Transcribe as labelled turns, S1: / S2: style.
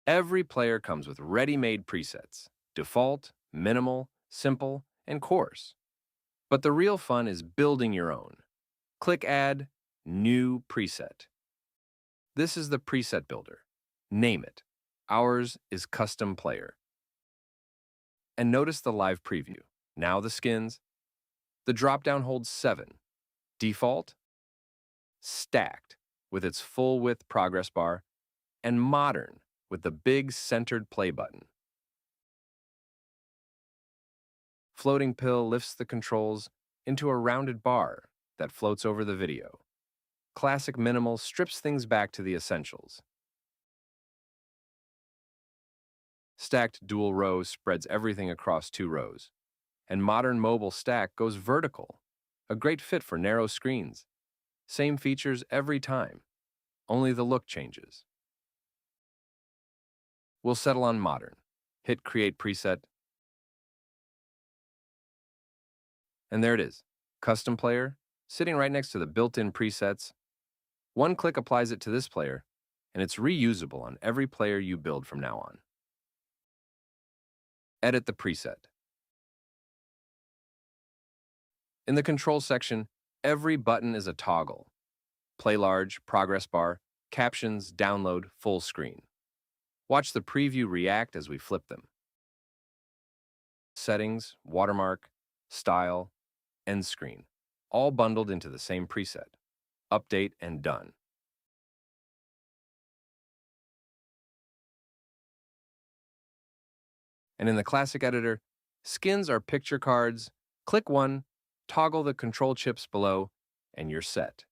S1: Every player comes with ready-made presets: default, minimal, simple, and coarse. But the real fun is building your own. Click Add, New Preset. This is the preset builder. Name it. Ours is Custom Player. And notice the live preview. Now the skins. The dropdown holds 7. Default, Stacked, with its full-width progress bar, and Modern, with the big centered play button. Floating Pill lifts the controls into a rounded bar that floats over the video. Classic Minimal strips things back to the essentials. Stacked Dual Row spreads everything across 2 rows. And Modern Mobile Stack goes vertical, a great fit for narrow screens. Same features every time, only the look changes. We'll settle on Modern. Hit Create Preset. And there it is, Custom Player, sitting right next to the built-in presets. One click applies it to this player, and it's reusable on every player you build from now on. Edit the preset. In the control section, every button is a toggle. Play large, progress bar, captions, download, full screen. Watch the preview react as we flip them. Settings, watermark, style, end screen, all bundled into the same preset. Update and done. And in the classic editor, skins are picture cards. Click one, toggle the control chips below, and you're set.